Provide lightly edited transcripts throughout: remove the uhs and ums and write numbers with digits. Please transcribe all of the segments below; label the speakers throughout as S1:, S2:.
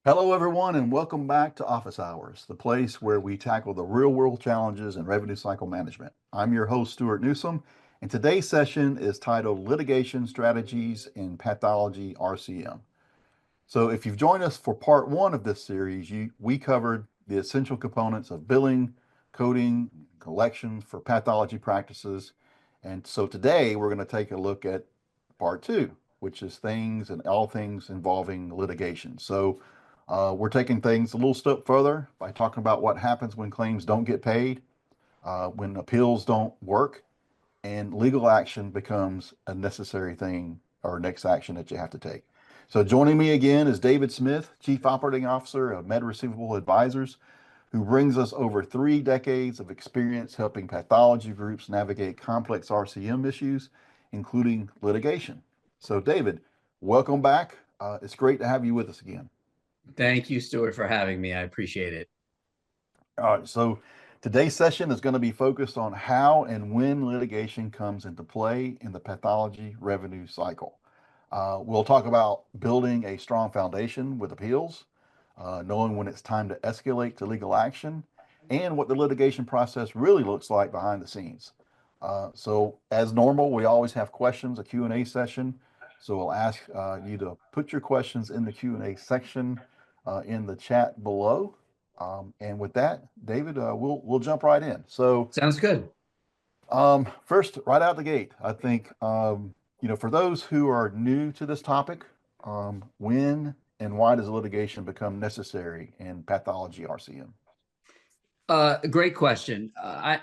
S1: Hello, everyone, and welcome back to Office Hours, the place where we tackle the real world challenges in revenue cycle management. I'm your host, Stuart Newsom, and today's session is titled Litigation Strategies in Pathology RCM. So, if you've joined us for part one of this series, we covered the essential components of billing, coding, collections for pathology practices. And so today we're going to take a look at part two, which is things and all things involving litigation. So, we're taking things a little step further by talking about what happens when claims don't get paid, when appeals don't work, and legal action becomes a necessary thing or next action that you have to take. So joining me again is David Smith, Chief Operating Officer of Med Receivable Advisors, who brings us over 3 decades of experience helping pathology groups navigate complex RCM issues, including litigation. So David, welcome back. It's great to have you with us again.
S2: Thank you, Stuart, for having me. I appreciate it.
S1: All right, so today's session is going to be focused on how and when litigation comes into play in the pathology revenue cycle. We'll talk about building a strong foundation with appeals, knowing when it's time to escalate to legal action, and what the litigation process really looks like behind the scenes. So as normal, we always have questions, a Q&A session. So we'll ask you to put your questions in the Q&A section in the chat below. And with that, David, we'll jump right in. So
S2: Sounds good.
S1: first, right out the gate, I think for those who are new to this topic, when and why does litigation become necessary in pathology RCM?
S2: Great question. I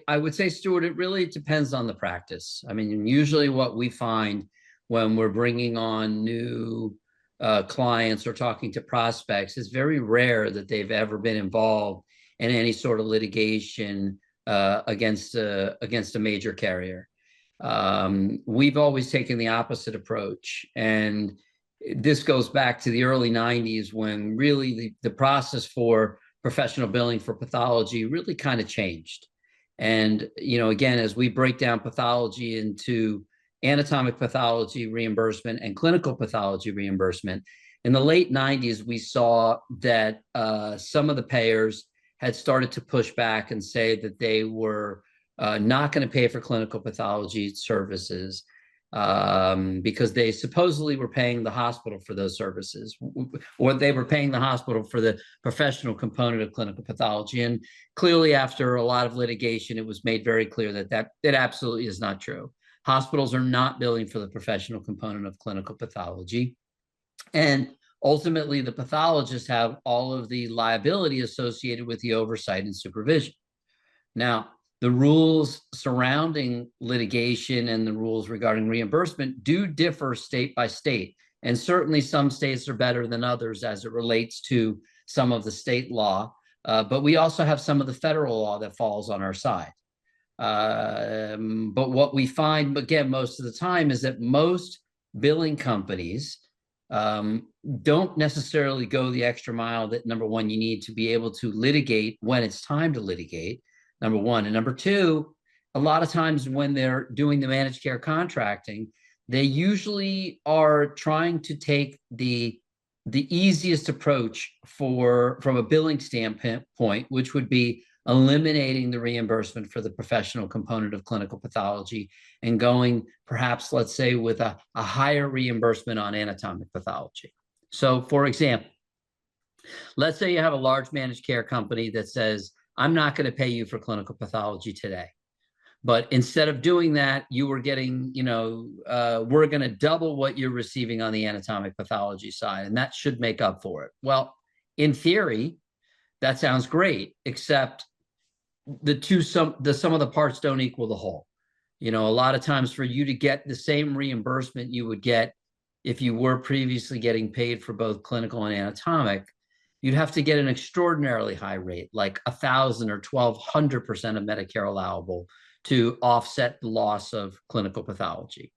S2: would say, Stuart, it really depends on the practice. I mean, usually what we find when we're bringing on new clients or talking to prospects is very rare that they've ever been involved in any sort of litigation against a major carrier. We've always taken the opposite approach, and this goes back to the early 90s when really the process for professional billing for pathology really kind of changed. And, again, as we break down pathology into anatomic pathology reimbursement and clinical pathology reimbursement, in the late 90s, we saw that some of the payers had started to push back and say that they were not going to pay for clinical pathology services because they supposedly were paying the hospital for those services, or they were paying the hospital for the professional component of clinical pathology. And clearly, after a lot of litigation, it was made very clear that absolutely is not true. Hospitals are not billing for the professional component of clinical pathology. And ultimately, the pathologists have all of the liability associated with the oversight and supervision. Now, the rules surrounding litigation and the rules regarding reimbursement do differ state by state. And certainly some states are better than others as it relates to some of the state law. But we also have some of the federal law that falls on our side. But what we find, again, most of the time is that most billing companies don't necessarily go the extra mile that, number one, you need to be able to litigate when it's time to litigate. Number one. And number two, a lot of times when they're doing the managed care contracting, they usually are trying to take the easiest approach from a billing standpoint, which would be eliminating the reimbursement for the professional component of clinical pathology and going perhaps, let's say, with a higher reimbursement on anatomic pathology. So, for example, let's say you have a large managed care company that says, I'm not going to pay you for clinical pathology today. But instead of doing that, you were getting, we're going to double what you're receiving on the anatomic pathology side, and that should make up for it. Well, in theory, that sounds great, except the sum of the parts don't equal the whole. A lot of times for you to get the same reimbursement you would get if you were previously getting paid for both clinical and anatomic, you'd have to get an extraordinarily high rate, like 1,000 or 1,200% of Medicare allowable to offset the loss of clinical pathology.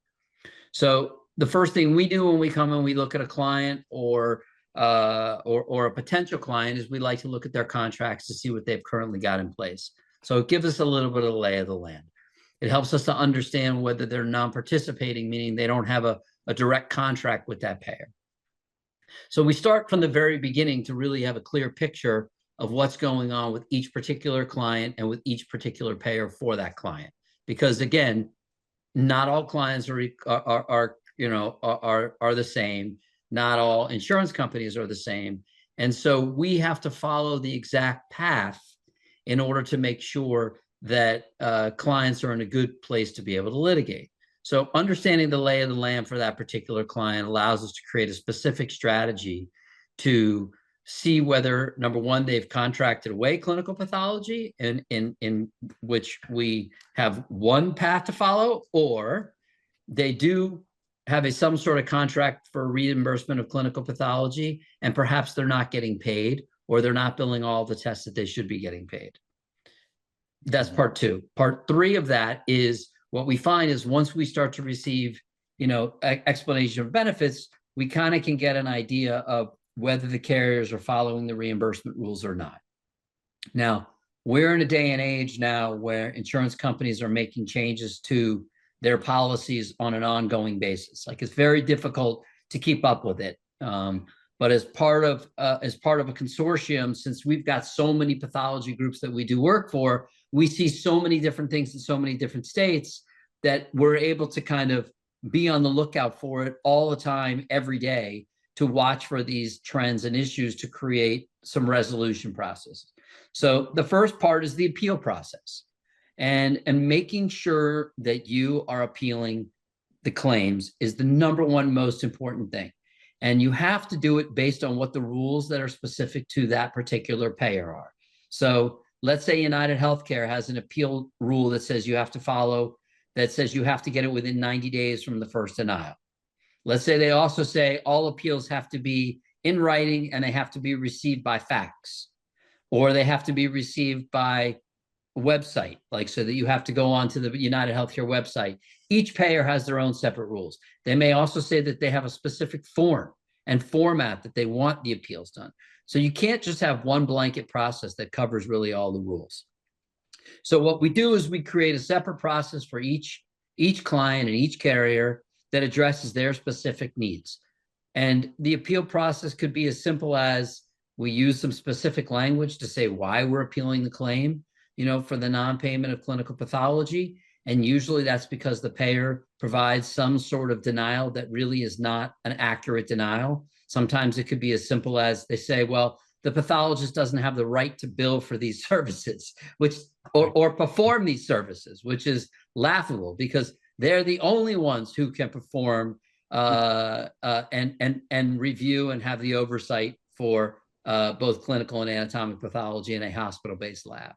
S2: So the first thing we do when we come and we look at a client or a potential client is we like to look at their contracts to see what they've currently got in place. So it gives us a little bit of the lay of the land. It helps us to understand whether they're non-participating, meaning they don't have a direct contract with that payer. So we start from the very beginning to really have a clear picture of what's going on with each particular client and with each particular payer for that client. Because again, not all clients are the same. Not all insurance companies are the same. And so we have to follow the exact path in order to make sure that clients are in a good place to be able to litigate. So understanding the lay of the land for that particular client allows us to create a specific strategy to see whether, number one, they've contracted away clinical pathology, in which we have one path to follow, or they do have some sort of contract for reimbursement of clinical pathology, and perhaps they're not getting paid, or they're not billing all the tests that they should be getting paid. That's part two. Part three of that is what we find is once we start to receive, explanation of benefits, we kind of can get an idea of whether the carriers are following the reimbursement rules or not. Now, we're in a day and age now where insurance companies are making changes to their policies on an ongoing basis. Like, it's very difficult to keep up with it. But as part of a consortium, since we've got so many pathology groups that we do work for, we see so many different things in so many different states that we're able to kind of be on the lookout for it all the time, every day, to watch for these trends and issues to create some resolution processes. So the first part is the appeal process, and making sure that you are appealing the claims is the number one most important thing. And you have to do it based on what the rules that are specific to that particular payer are. So let's say United Healthcare has an appeal rule that says you have to follow, that says you have to get it within 90 days from the first denial. Let's say they also say all appeals have to be in writing and they have to be received by fax, or they have to be received by a website, like, so that you have to go onto the United Healthcare website. Each payer has their own separate rules. They may also say that they have a specific form and format that they want the appeals done. So you can't just have one blanket process that covers really all the rules. So what we do is we create a separate process for each client and each carrier that addresses their specific needs. And the appeal process could be as simple as we use some specific language to say why we're appealing the claim, for the non-payment of clinical pathology. And usually that's because the payer provides some sort of denial that really is not an accurate denial. Sometimes it could be as simple as they say, well, the pathologist doesn't have the right to bill for these services, or perform these services, which is laughable because they're the only ones who can perform and review and have the oversight for both clinical and anatomic pathology in a hospital-based lab.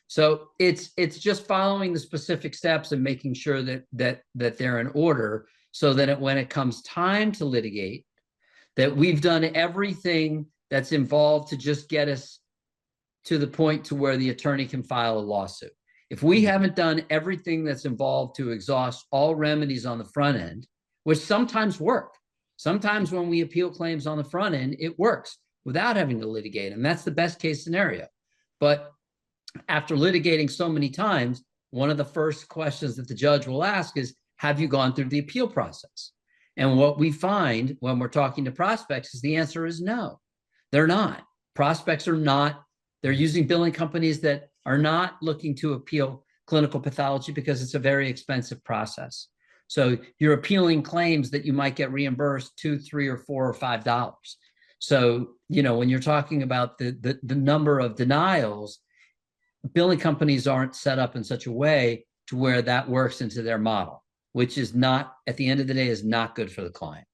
S2: So it's just following the specific steps and making sure that they're in order, so that when it comes time to litigate, that we've done everything that's involved to just get us to the point to where the attorney can file a lawsuit. If we haven't done everything that's involved to exhaust all remedies on the front end, which sometimes work. Sometimes when we appeal claims on the front end, it works without having to litigate, and that's the best case scenario. But after litigating so many times, one of the first questions that the judge will ask is, have you gone through the appeal process? And what we find when we're talking to prospects is the answer is no, they're not. Prospects are not. They're using billing companies that are not looking to appeal clinical pathology because it's a very expensive process. So you're appealing claims that you might get reimbursed $2, $3, or $4 or $5. So, when you're talking about the number of denials, billing companies aren't set up in such a way to where that works into their model, which is not, at the end of the day, is not good for the client.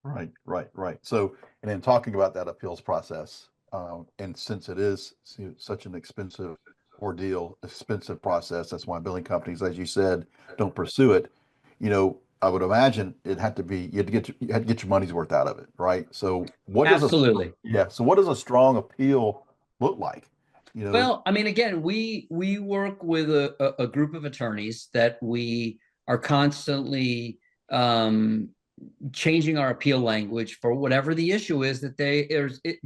S1: Right. So, and then talking about that appeals process, and since it is such an expensive ordeal, expensive process, that's why billing companies, as you said, don't pursue it. I would imagine you had to get your money's worth out of it, right? So
S2: Absolutely.
S1: So what does a strong appeal look like?
S2: Well, I mean, again, we work with a group of attorneys that we are constantly changing our appeal language for whatever the issue is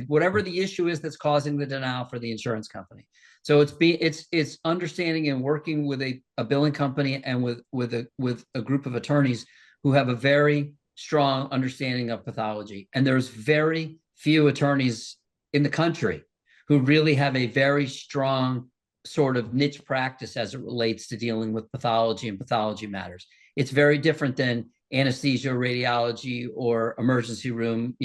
S2: whatever the issue is that's causing the denial for the insurance company. So it's understanding and working with a billing company and with a group of attorneys who have a very strong understanding of pathology. And there's very few attorneys in the country who really have a very strong sort of niche practice as it relates to dealing with pathology and pathology matters. It's very different than anesthesia, radiology, or emergency room,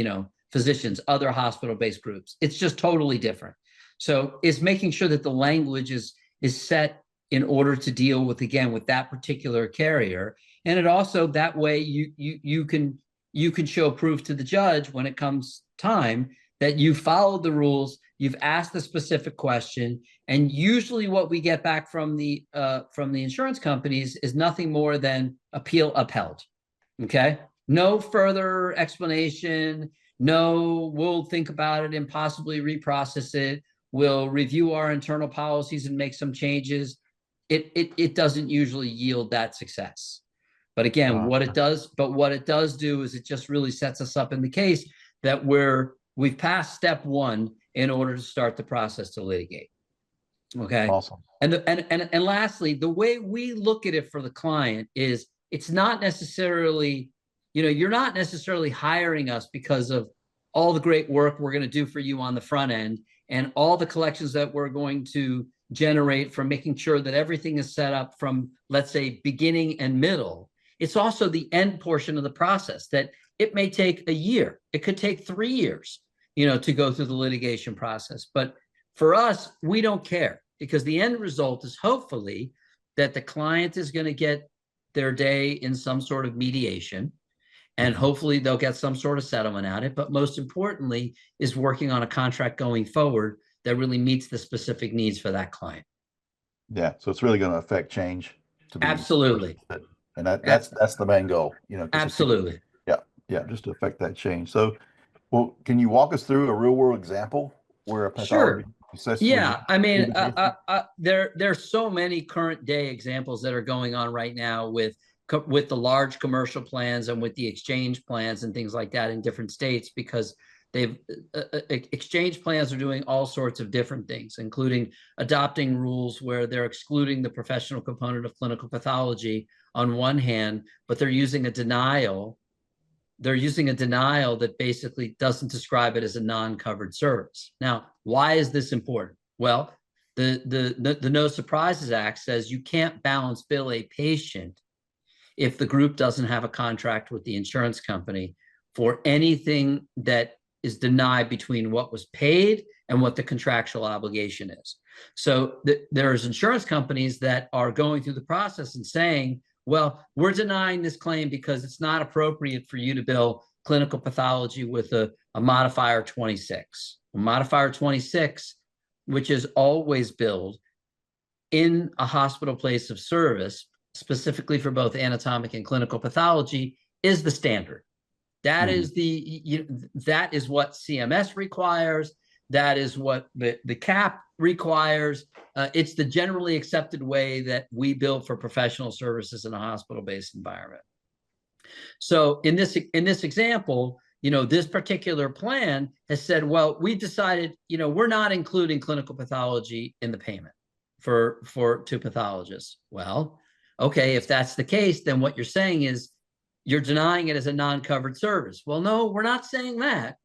S2: physicians, other hospital-based groups. It's just totally different. So it's making sure that the language is set in order to deal with, again, with that particular carrier. And it also, that way you can show proof to the judge when it comes time that you followed the rules, you've asked the specific question, and usually what we get back from the insurance companies is nothing more than appeal upheld. Okay, no further explanation. No, we'll think about it and possibly reprocess it. We'll review our internal policies and make some changes. It doesn't usually yield that success. But again, what it does do is it just really sets us up in the case that we've passed step one in order to start the process to litigate. Okay.
S1: Awesome.
S2: And lastly, the way we look at it for the client is it's not necessarily, you're not necessarily hiring us because of all the great work we're going to do for you on the front end and all the collections that we're going to generate from making sure that everything is set up from, let's say, beginning and middle. It's also the end portion of the process that it may take a year. It could take 3 years, to go through the litigation process. But for us, we don't care, because the end result is hopefully that the client is going to get their day in some sort of mediation, and hopefully they'll get some sort of settlement at it. But most importantly is working on a contract going forward that really meets the specific needs for that client.
S1: Yeah. So it's really going to affect change.
S2: Absolutely.
S1: And that's the main goal,
S2: Absolutely.
S1: Yeah. Just to affect that change. So, well, can you walk us through a real world example where a pathology successfully?
S2: Yeah. I mean, there's so many current day examples that are going on right now with the large commercial plans and with the exchange plans and things like that in different states, because exchange plans are doing all sorts of different things, including adopting rules where they're excluding the professional component of clinical pathology on one hand, but they're using a denial that basically doesn't describe it as a non-covered service. Now, why is this important? Well, the No Surprises Act says you can't balance bill a patient if the group doesn't have a contract with the insurance company for anything that is denied between what was paid and what the contractual obligation is. So there's insurance companies that are going through the process and saying, well, we're denying this claim because it's not appropriate for you to bill clinical pathology with a modifier 26. A modifier 26, which is always billed in a hospital place of service, specifically for both anatomic and clinical pathology, is the standard. That is that is what CMS requires. That is what the CAP requires. It's the generally accepted way that we bill for professional services in a hospital-based environment. So in this example, this particular plan has said, well, we decided, we're not including clinical pathology in the payment to pathologists. Well, okay, if that's the case, then what you're saying is you're denying it as a non-covered service. Well, no, we're not saying that,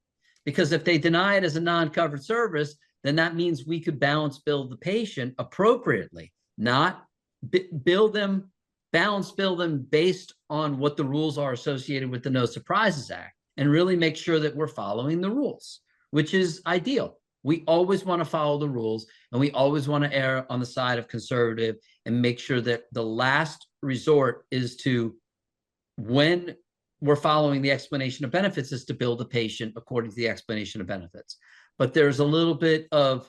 S2: because if they deny it as a non-covered service, then that means we could balance bill the patient appropriately, not balance bill them based on what the rules are associated with the No Surprises Act, and really make sure that we're following the rules, which is ideal. We always want to follow the rules, and we always want to err on the side of conservative and make sure that the last resort is to, when we're following the explanation of benefits, is to bill the patient according to the explanation of benefits. But there's a little bit of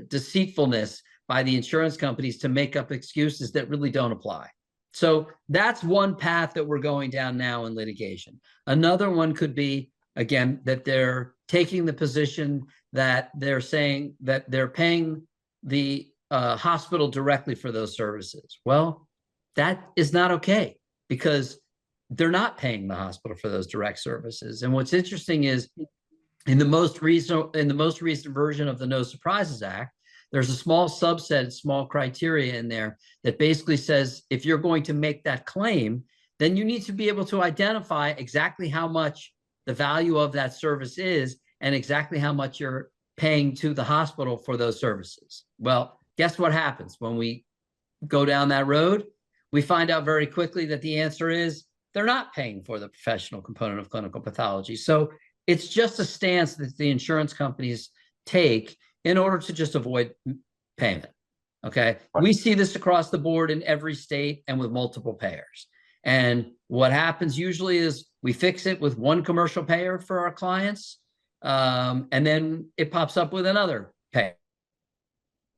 S2: deceitfulness by the insurance companies to make up excuses that really don't apply. So that's one path that we're going down now in litigation. Another one could be, again, that they're taking the position that they're saying that they're paying the hospital directly for those services. Well, that is not okay, because they're not paying the hospital for those direct services. And what's interesting is in the most recent version of the No Surprises Act, there's a small subset, small criteria in there that basically says if you're going to make that claim, then you need to be able to identify exactly how much the value of that service is and exactly how much you're paying to the hospital for those services. Well, guess what happens when we go down that road? We find out very quickly that the answer is they're not paying for the professional component of clinical pathology. So it's just a stance that the insurance companies take in order to just avoid payment. Okay.
S1: Right.
S2: We see this across the board in every state and with multiple payers. And what happens usually is we fix it with one commercial payer for our clients, and then it pops up with another payer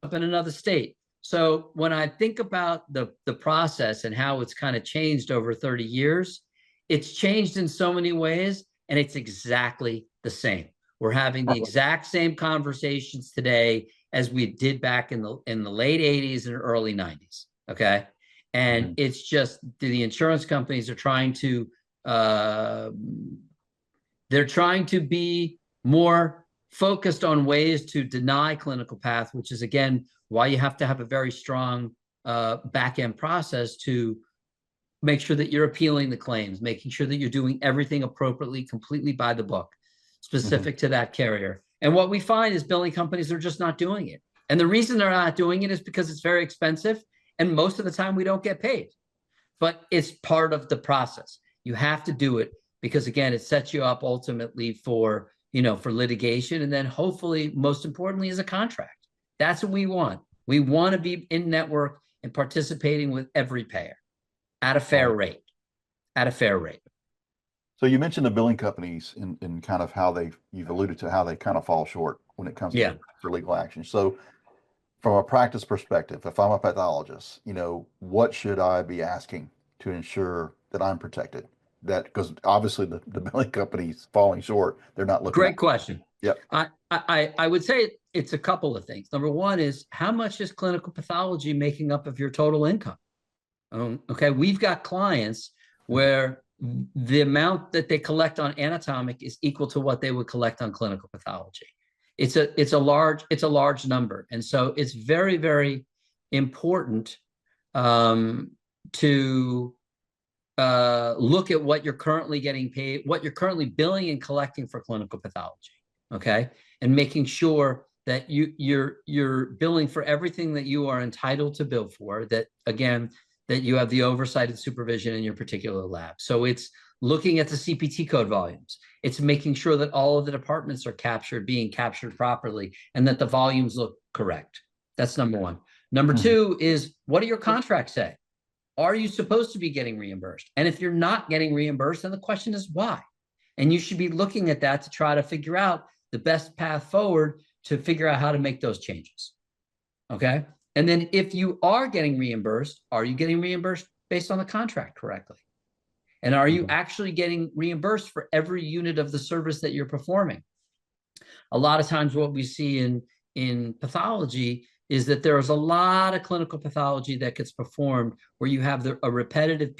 S2: up in another state. So when I think about the process and how it's kind of changed over 30 years, it's changed in so many ways, and it's exactly the same. We're having the exact same conversations today as we did back in the late 80s and early 90s. Okay. And it's just the insurance companies are trying to they're trying to be more focused on ways to deny clinical path, which is again why you have to have a very strong back end process to make sure that you're appealing the claims, making sure that you're doing everything appropriately, completely by the book, specific to that carrier. And what we find is billing companies are just not doing it. And the reason they're not doing it is because it's very expensive. And most of the time we don't get paid, but it's part of the process. You have to do it because again, it sets you up ultimately for, for litigation. And then hopefully, most importantly, is a contract. That's what we want. We want to be in network and participating with every payer at a fair rate, at a fair rate.
S1: So you mentioned the billing companies in kind of how you've alluded to how they kind of fall short when it comes to for legal action. So from a practice perspective, if I'm a pathologist, what should I be asking to ensure that I'm protected? That because obviously the billing company's falling short, they're not looking.
S2: Great question.
S1: Yep.
S2: I would say it's a couple of things. Number one is how much is clinical pathology making up of your total income? Okay, we've got clients where the amount that they collect on anatomic is equal to what they would collect on clinical pathology. It's a large number, and so it's very, very important to look at what you're currently getting paid, what you're currently billing and collecting for clinical pathology. Okay, and making sure that you're billing for everything that you are entitled to bill for. That again, that you have the oversight and supervision in your particular lab. So it's looking at the CPT code volumes. It's making sure that all of the departments are being captured properly, and that the volumes look correct. That's number one. Number two is, what do your contracts say? Are you supposed to be getting reimbursed? And if you're not getting reimbursed, then the question is why? And you should be looking at that to try to figure out the best path forward to figure out how to make those changes. Okay. And then if you are getting reimbursed, are you getting reimbursed based on the contract correctly? And are you actually getting reimbursed for every unit of the service that you're performing? A lot of times what we see in pathology is that there is a lot of clinical pathology that gets performed where you have a repetitive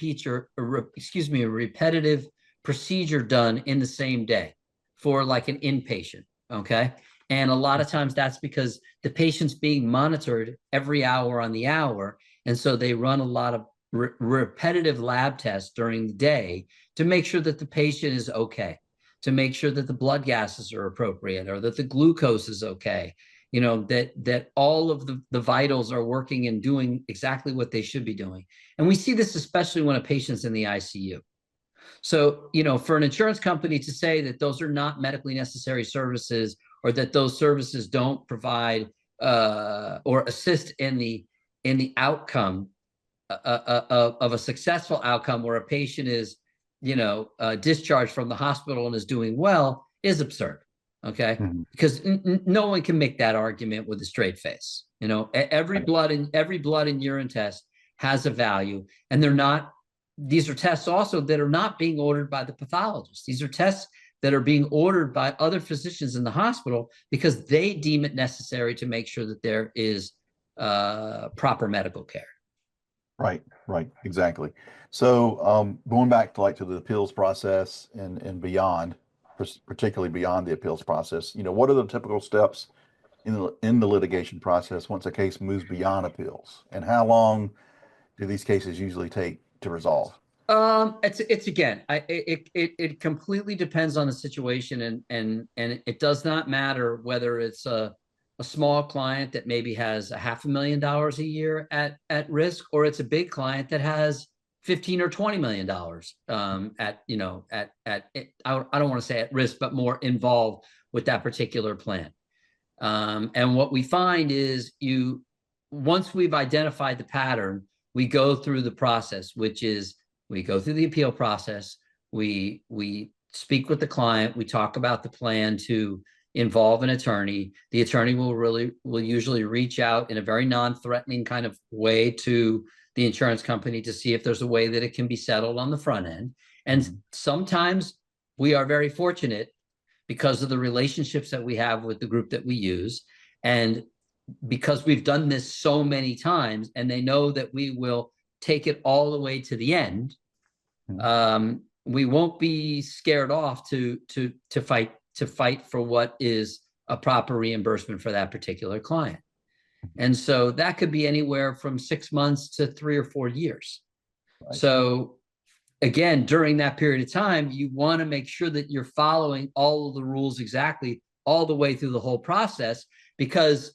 S2: repetitive procedure done in the same day for like an inpatient, okay? And a lot of times that's because the patient's being monitored every hour on the hour. And so they run a lot of repetitive lab tests during the day to make sure that the patient is okay, to make sure that the blood gases are appropriate or that the glucose is okay, that all of the vitals are working and doing exactly what they should be doing. And we see this especially when a patient's in the ICU. So, for an insurance company to say that those are not medically necessary services, or that those services don't provide or assist in the outcome of a successful outcome where a patient is, discharged from the hospital and is doing well, is absurd. Okay, because no one can make that argument with a straight face. Every blood and urine test has a value, and these are tests also that are not being ordered by the pathologist. These are tests that are being ordered by other physicians in the hospital because they deem it necessary to make sure that there is proper medical care.
S1: Right, exactly. So going back to the appeals process and beyond, particularly beyond the appeals process, what are the typical steps in the litigation process once a case moves beyond appeals, and how long do these cases usually take to resolve?
S2: It's again, it completely depends on the situation, and it does not matter whether it's a small client that maybe has $500,000 a year at risk, or it's a big client that has 15 or $20 million at, you know, I don't want to say at risk, but more involved with that particular plan. And what we find is once we've identified the pattern, we go through the process, which is we go through the appeal process. We speak with the client. We talk about the plan to involve an attorney. The attorney will usually reach out in a very non-threatening kind of way to the insurance company to see if there's a way that it can be settled on the front end. And sometimes we are very fortunate because of the relationships that we have with the group that we use. And because we've done this so many times and they know that we will take it all the way to the end, we won't be scared off to fight for what is a proper reimbursement for that particular client. And so that could be anywhere from 6 months to 3 or 4 years. Right. So again, during that period of time, you want to make sure that you're following all of the rules exactly all the way through the whole process, because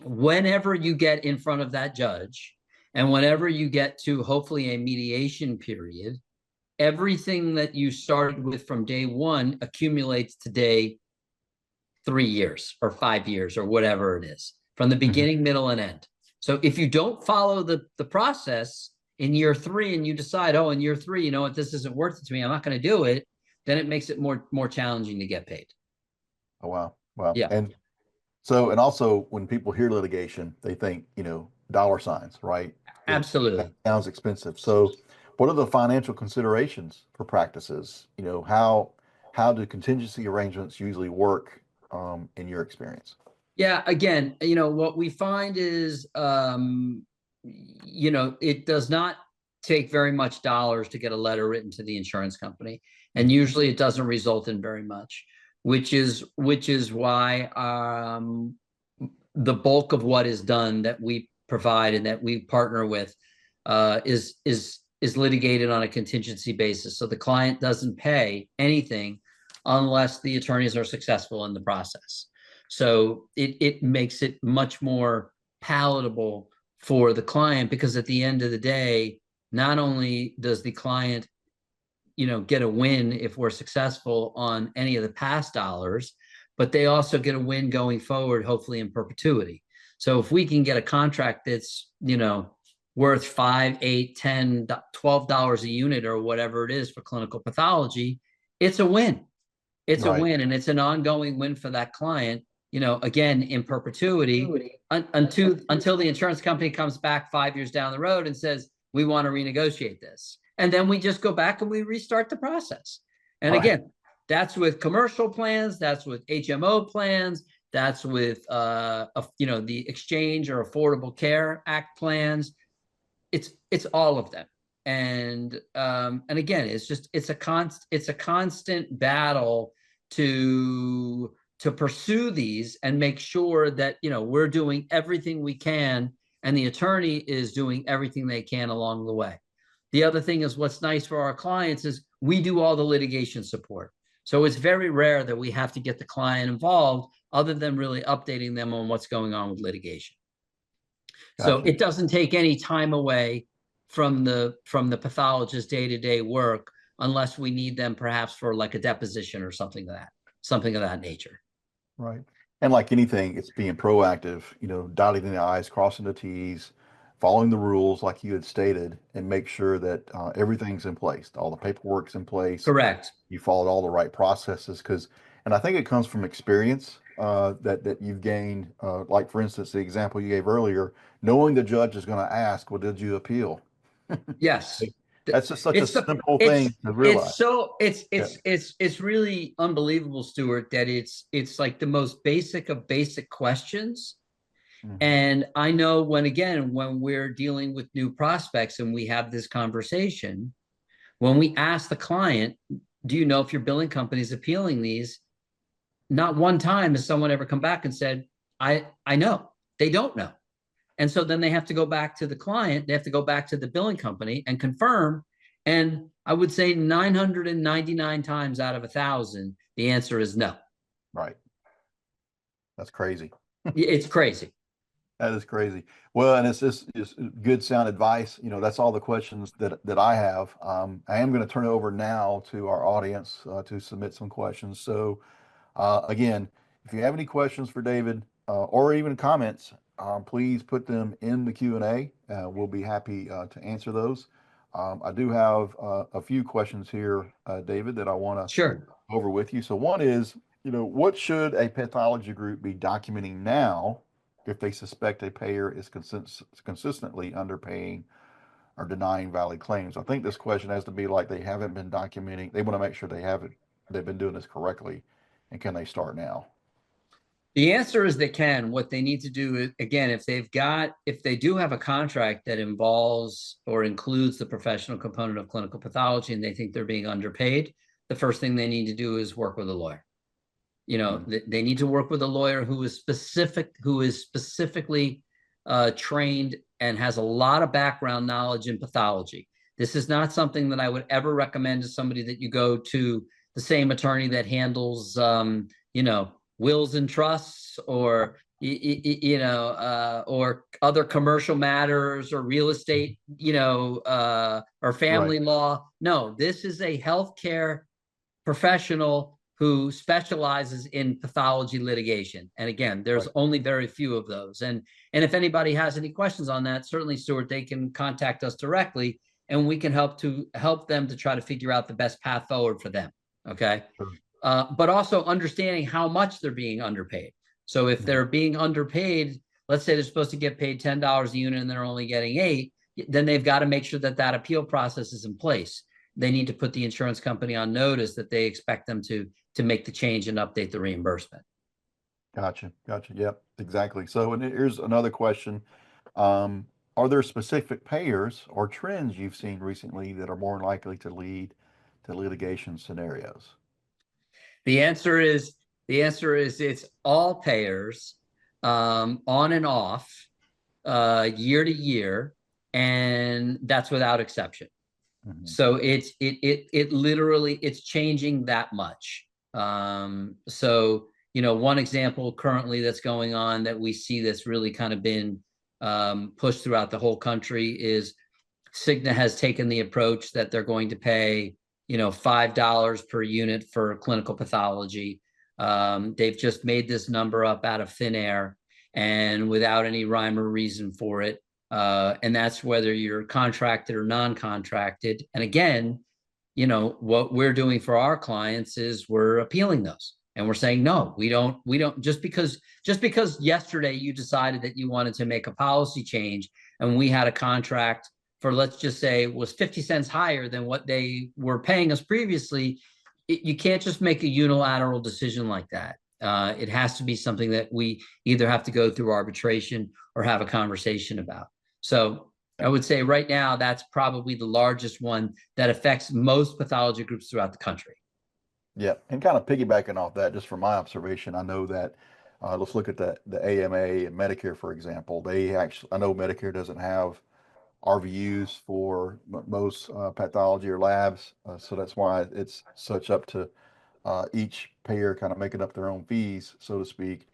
S2: whenever you get in front of that judge and whenever you get to hopefully a mediation period, everything that you started with from day one accumulates to day 3 years or 5 years or whatever it is, from the beginning, middle, and end. So if you don't follow the process in year 3 and you decide, oh, in year 3, you know what, this isn't worth it to me, I'm not going to do it, then it makes it more challenging to get paid.
S1: Oh, wow. Wow.
S2: Yeah.
S1: And so, and also when people hear litigation, they think, you know, dollar signs, right?
S2: Absolutely.
S1: That sounds expensive. So what are the financial considerations for practices? You know, how do contingency arrangements usually work in your experience?
S2: Yeah, again, you know, what we find is, you know, it does not take very much dollars to get a letter written to the insurance company. And usually it doesn't result in very much, which is why the bulk of what is done that we provide and that we partner with is litigated on a contingency basis. So the client doesn't pay anything unless the attorneys are successful in the process. So it makes it much more palatable for the client, because at the end of the day, not only does the client, you know, get a win if we're successful on any of the past dollars, but they also get a win going forward, hopefully in perpetuity. So if we can get a contract that's, you know, worth $5, $8, $10, $12 a unit or whatever it is for clinical pathology, it's a win. It's right. A win, and it's an ongoing win for that client, you know, again, in perpetuity until the insurance company comes back 5 years down the road and says, we want to renegotiate this. And then we just go back and we restart the process. And right. Again, that's with commercial plans, that's with HMO plans, that's with, you know, the Exchange or Affordable Care Act plans. It's all of them. And again, it's a constant battle to pursue these and make sure that, you know, we're doing everything we can and the attorney is doing everything they can along the way. The other thing is, what's nice for our clients is we do all the litigation support. So it's very rare that we have to get the client involved other than really updating them on what's going on with litigation. Gotcha. So it doesn't take any time away from the pathologist's day-to-day work unless we need them perhaps for like a deposition or something of that nature.
S1: Right. And like anything, it's being proactive, you know, dotting the I's, crossing the T's, following the rules like you had stated, and make sure that everything's in place, all the paperwork's in place.
S2: Correct.
S1: You followed all the right processes, and I think it comes from experience that you've gained. Like for instance, the example you gave earlier, knowing the judge is going to ask, well, did you appeal?
S2: Yes.
S1: That's just such a simple thing to realize.
S2: It's really unbelievable, Stuart, that it's like the most basic of basic questions. Mm-hmm. And I know when we're dealing with new prospects and we have this conversation, when we ask the client, do you know if your billing company is appealing these? Not one time has someone ever come back and said, I know. They don't know. And so then they have to go back to the client, they have to go back to the billing company and confirm. And I would say 999 times out of 1,000, the answer is no.
S1: Right. That's crazy.
S2: It's crazy.
S1: That is crazy. Well, and it's just good sound advice. That's all the questions that I have. I am going to turn it over now to our audience to submit some questions. So again, if you have any questions for David or even comments, please put them in the Q&A. We'll be happy to answer those. I do have a few questions here, David, that I want to
S2: Sure.
S1: go over with you. So one is, what should a pathology group be documenting now if they suspect a payer is consistently underpaying or denying valid claims? I think this question has to be like they haven't been documenting. They want to make sure they've been doing this correctly, and can they start now?
S2: The answer is they can. What they need to do is, again, if they do have a contract that involves or includes the professional component of clinical pathology and they think they're being underpaid, the first thing they need to do is work with a lawyer. They need to work with a lawyer who is specifically trained and has a lot of background knowledge in pathology. This is not something that I would ever recommend to somebody that you go to the same attorney that handles, wills and trusts or, or other commercial matters or real estate, or family law. No, this is a healthcare professional who specializes in pathology litigation. And again, there's only very few of those. And if anybody has any questions on that, certainly, Stuart, they can contact us directly and we can help them to try to figure out the best path forward for them. Okay.
S1: Sure.
S2: But also understanding how much they're being underpaid. So if they're being underpaid, let's say they're supposed to get paid $10 a unit and they're only getting $8, then they've got to make sure that appeal process is in place. They need to put the insurance company on notice that they expect them to make the change and update the reimbursement.
S1: Gotcha. Yep, exactly. So, and here's another question. Are there specific payers or trends you've seen recently that are more likely to lead to litigation scenarios?
S2: The answer is it's all payers, on and off, year to year, and that's without exception. So it literally, it's changing that much. So, one example currently that's going on that we see that's really kind of been pushed throughout the whole country is Cigna has taken the approach that they're going to pay, $5 per unit for clinical pathology. They've just made this number up out of thin air and without any rhyme or reason for it. And that's whether you're contracted or non-contracted. And again, what we're doing for our clients is we're appealing those. And we're saying, no, we don't, just because yesterday you decided that you wanted to make a policy change and we had a contract for, let's just say, was 50 cents higher than what they were paying us previously, you can't just make a unilateral decision like that. It has to be something that we either have to go through arbitration or have a conversation about. So I would say right now, that's probably the largest one that affects most pathology groups throughout the country.
S1: Yeah, and kind of piggybacking off that, just from my observation, I know that let's look at the AMA and Medicare, for example. I know Medicare doesn't have RVUs for most pathology or labs, so that's why it's such up to each payer kind of making up their own fees, so to speak.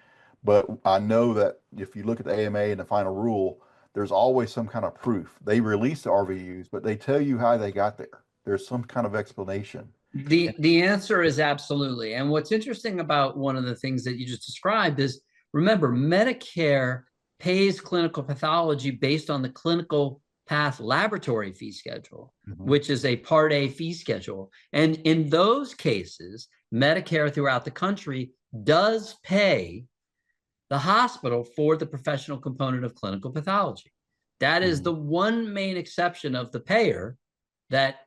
S1: But I know that if you look at the AMA and the final rule, there's always some kind of proof. They release the RVUs, but they tell you how they got there. There's some kind of explanation.
S2: The answer is absolutely. And what's interesting about one of the things that you just described is, remember, Medicare pays clinical pathology based on the clinical path laboratory fee schedule, which is a Part A fee schedule. And in those cases, Medicare throughout the country does pay the hospital for the professional component of clinical pathology. That is the one main exception of the payer that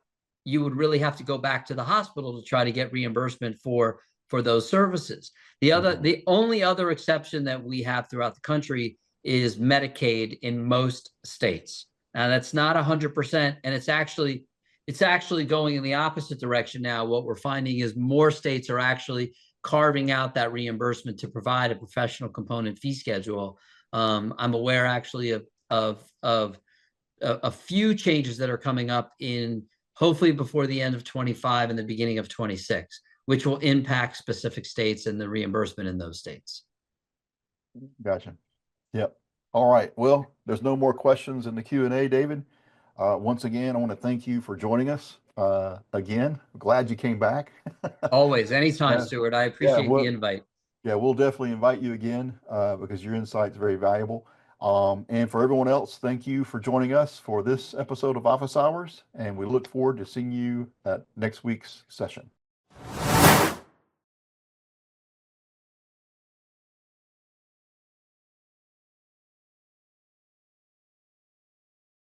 S2: you would really have to go back to the hospital to try to get reimbursement for those services. The only other exception that we have throughout the country is Medicaid in most states. Now that's not 100%, and it's actually going in the opposite direction now. What we're finding is more states are actually carving out that reimbursement to provide a professional component fee schedule. I'm aware actually of a few changes that are coming up in hopefully before the end of 25 and the beginning of 26, which will impact specific states and the reimbursement in those states.
S1: Gotcha. Yep. All right. Well, there's no more questions in the Q&A, David. Once again, I want to thank you for joining us. Again, glad you came back.
S2: Always, anytime,
S1: Yeah.
S2: Stuart. I
S1: Yeah,
S2: appreciate the invite.
S1: we'll definitely invite you again because your insight's very valuable. And for everyone else, thank you for joining us for this episode of Office Hours, and we look forward to seeing you at next week's session.